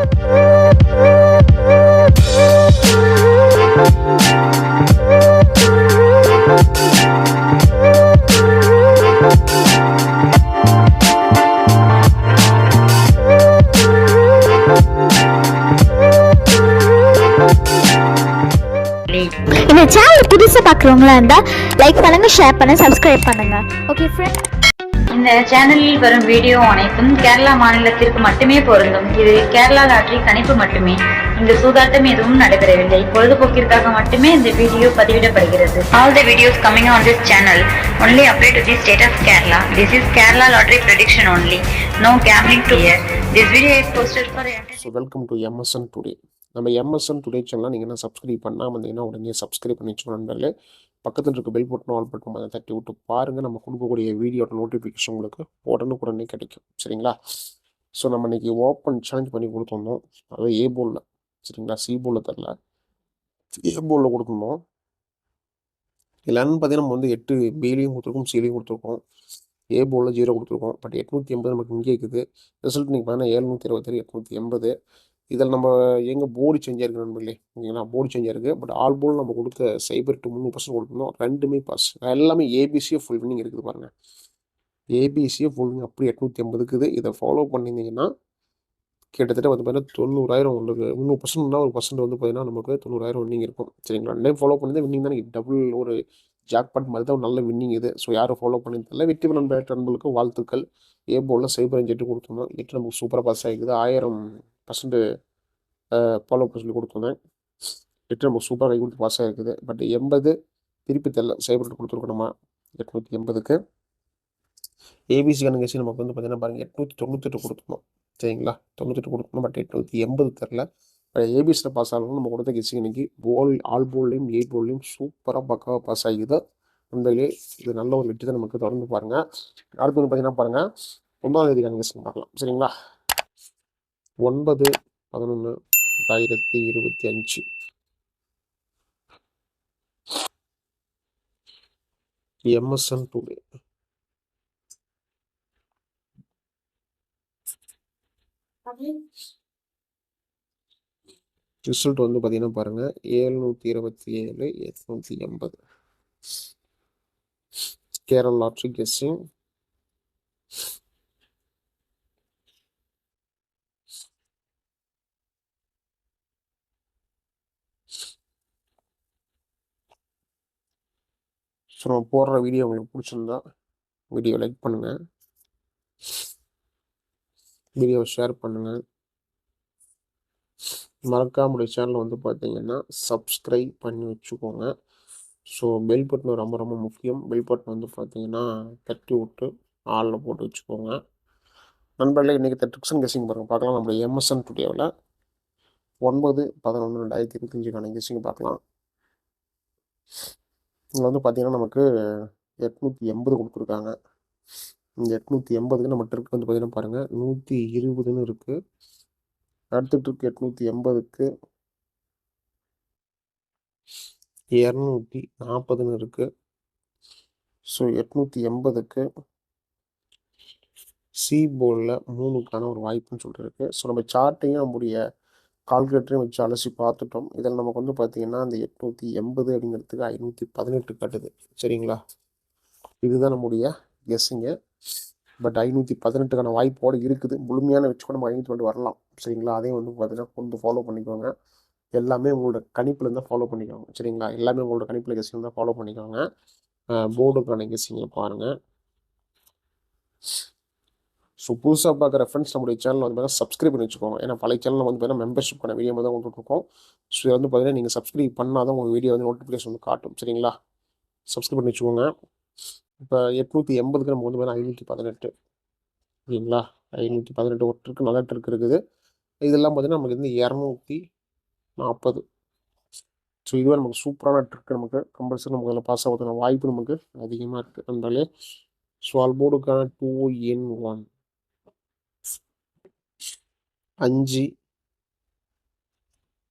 இந்த சேனல் புதுசாக பார்க்குறவங்களா இருந்தால் லைக் பண்ணுங்க, ஷேர் பண்ண, சப்ஸ்கிரைப் பண்ணுங்க. ஓகே ஃப்ரெண்ட், இந்த சேனலில் வரும் வீடியோ அனைத்தும் கேரளா மாநிலத்திற்கு மட்டுமே பொருந்தும். இது கேரளா லாட்டரி கணிப்பு மட்டுமே. இங்கு சூதாட்டம் எதுவும் நடைபெறவில்லை. பொழுதுபோக்கிற்காக மட்டுமே இந்த video பதிவிடப்படுகிறது. All the videos coming on this channel only apply to the state of Kerala. This is Kerala lottery prediction only. No gambling to here. This video is posted for So welcome to MSN Today. நம்ம MSN today சேனலை நீங்கள் என்ன subscribe பண்ணாமல் இருந்தீங்கன்னா உடனே subscribe பண்ணி வச்சுக்கணும் நண்பர்களே. பக்கத்தில் இருக்க பெல் பட்டன் ஆல் பட்டன் அதை தட்டி விட்டு பாருங்கள். நம்ம கொடுக்கக்கூடிய வீடியோட நோட்டிஃபிகேஷன் உங்களுக்கு உடனே கிடைக்கும். சரிங்களா? ஸோ நம்ம இன்றைக்கி ஓப்பன் சேலஞ்ச் பண்ணி கொடுத்துருந்தோம். அதாவது ஏ போலில், சரிங்களா? சி போலில் தரல, ஏ போலில் கொடுத்துருந்தோம். இல்லைன்னு பார்த்தீங்கன்னா நம்ம வந்து 8 பிலையும் கொடுத்துருக்கோம், சிலையும் கொடுத்துருக்கோம். ஏ போலில் 0 கொடுத்துருக்கோம். பட் 880 நமக்கு இங்கே இருக்குது. ரிசல்ட் நீங்கள் பார்த்தீங்கன்னா 727, 880. இதில் நம்ம எங்கே போர்டு சேஞ்சாக இருக்குது நண்பர்களே, ஓகேங்களா? போர்டு சேஞ்சாக இருக்குது. பட் ஆல் போல் நம்ம கொடுத்த சைபர் டு 3% கொடுத்துருந்தோம். ரெண்டுமே பாஸ். எல்லாமே ஏபிசியே ஃபுல் வின்னிங் இருக்குது பாருங்கள். ஏபிசியே ஃபுல் வின்னிங் அப்படி 880 இருக்குது. இதை ஃபாலோ பண்ணியிருந்தீங்கன்னா கிட்டத்தட்ட வந்து பார்த்தீங்கன்னா 90,000 உங்களுக்கு 3%னா ஒரு பர்சன்ட் வந்து பார்த்தீங்கன்னா நமக்கு 90,000 வின்னிங் இருக்கும். சரிங்களா? ரெண்டையும் ஃபாலோ பண்ணி வின்னிங் தான் டபுள் ஒரு ஜாக்பாட் மாதிரி தான் ஒரு நல்ல வின்னிங் இது. ஸோ யாரும் ஃபாலோ பண்ணியிருந்தால வெற்றி பெறும் நண்பர்களுக்கு வாழ்த்துக்கள். ஏ போலில் சைபர் 8 கொடுத்துருந்தோம். 8 நமக்கு சூப்பராக பாஸ் ஆகிக்குது. 1000% ஃபாலோ பண்ண சொல்லி கொடுத்துருந்தேன். 8 நமக்கு சூப்பராக கை கொடுத்து பாஸ் ஆகிருக்குது. பட் 80 திருப்பி தெரியல, சைபர் கொடுத்துருக்கோம் நம்ம 880க்கு. ஏபிசி கணக்கு நமக்கு வந்து பார்த்தீங்கன்னா பாருங்கள் 898 கொடுத்துருந்தோம். சரிங்களா? 98 கொடுக்கணும். பட் 880 தெரில. ஏபிசியில் பாஸ் ஆகணும். நம்ம கொடுத்த கெஸ்ஸிங் இன்னைக்கு ஆல் போல்லையும் ஏ போல்லையும் சூப்பராக பக்காவாக பாஸ் ஆகிது. நண்பர்களே, இது நல்ல ஒரு வெற்றி தான் நமக்கு. தொடர்ந்து பாருங்கள். அடுத்து வந்து பார்த்தீங்கன்னா பாருங்கள் 9ஆம் தேதிக்கான கெஸ்ஸிங் பார்க்கலாம். சரிங்களா? 9/11/2025 MSN டுடே. ரிசல்ட் வந்து பார்த்தீங்கன்னா பாருங்கள் 727, 880. Kerala lottery guessing. ஸோ நம்ம போடுற வீடியோ உங்களுக்கு பிடிச்சிருந்தா வீடியோ லைக் பண்ணுங்கள், வீடியோவை ஷேர் பண்ணுங்கள். மறக்காம சேனல் வந்து பார்த்தீங்கன்னா சப்ஸ்கிரைப் பண்ணி வச்சுக்கோங்க. ஸோ பெல் பட்டன் ரொம்ப ரொம்ப முக்கியம். பெல் பட்டன் வந்து பார்த்தீங்கன்னா தட்டி விட்டு ஆளில் போட்டு வச்சுக்கோங்க. நண்பர்களே, இன்றைக்கி ட்ரிக்ஸ் கெஸ்ஸிங் பாருங்கள் பார்க்கலாம். நம்மளுடைய MSN டுடேவில் 9/11/2025 கெஸ்ஸிங் பார்க்கலாம். இங்கே வந்து பார்த்தீங்கன்னா நமக்கு 880 கொடுத்துருக்காங்க. இந்த 880க்கு நம்ம ட்ரிக் வந்து பார்த்தீங்கன்னா பாருங்கள் 120ன்னு இருக்குது. அடுத்த ட்ரிக் 880க்கு 240ன்னு இருக்குது. ஸோ 880க்கு சி போலில் 3க்கான ஒரு வாய்ப்புன்னு சொல்லிட்டு இருக்குது. ஸோ நம்ம சார்ட்டையும் நம்முடைய கால்குலேட்டரையும் வச்சு அலசி பார்த்துட்டோம். இதில் நமக்கு வந்து பார்த்திங்கன்னா அந்த 880 அப்படிங்கிறதுக்கு 518 கட்டுது. சரிங்களா? இதுதான் நம்முடைய கெஸ்ஸிங்கு. பட் 518க்கான வாய்ப்போடு இருக்குது. முழுமையான வச்சு கூட நம்ம 520 வரலாம். சரிங்களா? அதையும் வந்து பார்த்தீங்கன்னா கொஞ்சம் ஃபாலோ பண்ணிக்கோங்க. எல்லாமே உங்களோட கணிப்பில் இருந்தால் ஃபாலோ பண்ணிக்கோங்க. சரிங்களா? எல்லாமே உங்களோட கணிப்பில் கெஸ்ஸிங் தான் ஃபாலோ பண்ணிக்கோங்க. போர்டுக்கான கெஸ்ஸிங்கில் பாருங்கள். ஸோ புதுசாக பார்க்குற ஃப்ரெண்ட்ஸ் நம்முடைய சேனல் வந்து பார்த்தீங்கன்னா சப்ஸ்கிரைப் பண்ணி வச்சுக்கோங்க. ஏன்னா பழைய சேனலில் வந்து பார்த்தீங்கன்னா மெம்பர்ஷிப்க்கான வீடியோ தான் கொண்டுட்ருக்கோம். ஸோ இதை வந்து பார்த்தீங்கன்னா நீங்கள் சப்ஸ்கிரைப் பண்ணால் தான் உங்கள் வீடியோ வந்து நோட்டிஃபிகேஷன் வந்து காட்டும். சரிங்களா? சப்ஸ்கிரைப் பண்ணி வச்சுக்கோங்க. இப்போ 880க்கு நமக்கு வந்து பார்த்தீங்கன்னா 518. சரிங்களா? 518 ஒரு ட்ரிக்கு நல்ல ட்ரிக் இருக்குது. இதெல்லாம் பார்த்தீங்கன்னா நமக்கு வந்து 240. ஸோ இதுவே நமக்கு சூப்பரான ட்ரிக். நமக்கு கம்பல்சரி நமக்கு அதில் பாஸ் ஆகிறதுக்கான வாய்ப்பு நமக்கு அதிகமாக இருக்குது நண்பர்களே. ஸோ ஆல் போர்டுக்கான 2in1 5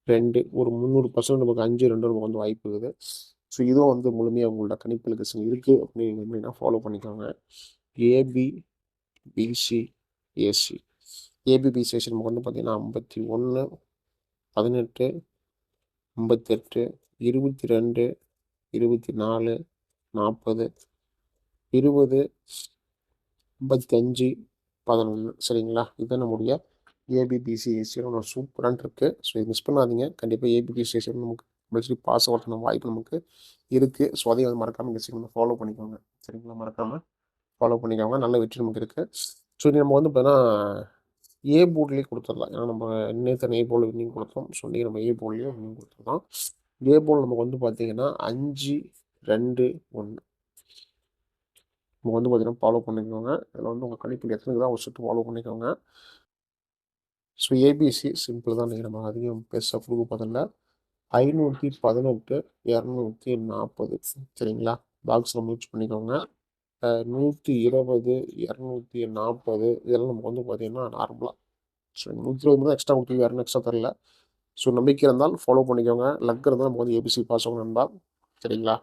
2 ஒரு 300% நமக்கு 5 2 நமக்கு வந்து வாய்ப்பு இருக்குது. ஸோ இதுவும் வந்து முழுமையாக உங்களோட கணிப்பில் கெஸ்ஸிங் இருக்குது அப்படின்னா ஃபாலோ பண்ணிக்கோங்க. ஏபி, பிசி, ஏசி ஏபிபிசிஎஸ் நமக்கு வந்து பார்த்திங்கன்னா 51, 18, 58, 22, 24, 40, 20, 55, 11 சரிங்களா. இதுதான் நம்முடைய ஏபிபிசிஎஸ்சி ஒன்று சூப்பரான இருக்குது. ஸோ இது மிஸ் பண்ணாதீங்க. கண்டிப்பாக ஏபிபிசிஎஸ்சி நமக்கு கம்பல்சரி பாஸ் ஆகிறதுன வாய்ப்பு நமக்கு இருக்குது. ஸோ அதையும் வந்து மறக்காமல் இந்த சீக்கிரம் ஃபாலோ பண்ணிக்கோங்க சரிங்களா. மறக்காமல் ஃபாலோ பண்ணிக்கோங்க. நல்ல வெற்றி நமக்கு இருக்குது. ஸோ இது நம்ம வந்து பார்த்தீங்கன்னா ஏ போர்ட்லேயே கொடுத்துடலாம். ஏன்னா நம்ம நேற்று ஏ போர்டில் வின்னிங் கொடுத்தோம். ஸோ இன்றைக்கி நம்ம ஏ போர்ட்லேயே வின்னிங் கொடுத்துருந்தோம். ஏ போர்டு நமக்கு வந்து பார்த்திங்கன்னா 5, 2, 1 நம்ம வந்து பார்த்திங்கன்னா ஃபாலோ பண்ணிக்கோங்க. இதில் வந்து உங்கள் கணிப்பில் எத்தனை தான் ஒரு செட்டு ஃபாலோ பண்ணிக்கோங்க. ஸோ ஏபிசி சிம்பிள் தான். நீங்கள் நம்ம அதிகம் பெருசாக கொடுக்க போதில்ல. 518, 240 சரிங்களா. பாக்ஸில் முயற்சி பண்ணிக்கோங்க. 120, 240 இதெல்லாம் நமக்கு வந்து பார்த்திங்கன்னா நார்மலாக. ஸோ 120 தான் எக்ஸ்ட்ரா கொடுத்து வேறு எக்ஸ்ட்ரா தரல. ஸோ நம்பிக்கை இருந்தால் ஃபாலோ பண்ணிக்கோங்க. லக் இருந்தால் நமக்கு வந்து ஏபிசி பாஸ் ஆகும் நண்பா சரிங்களா.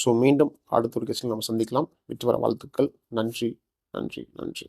ஸோ மீண்டும் அடுத்த ஒரு கேஸில் நம்ம சந்திக்கலாம். வெற்றி வர வாழ்த்துக்கள். நன்றி நன்றி நன்றி.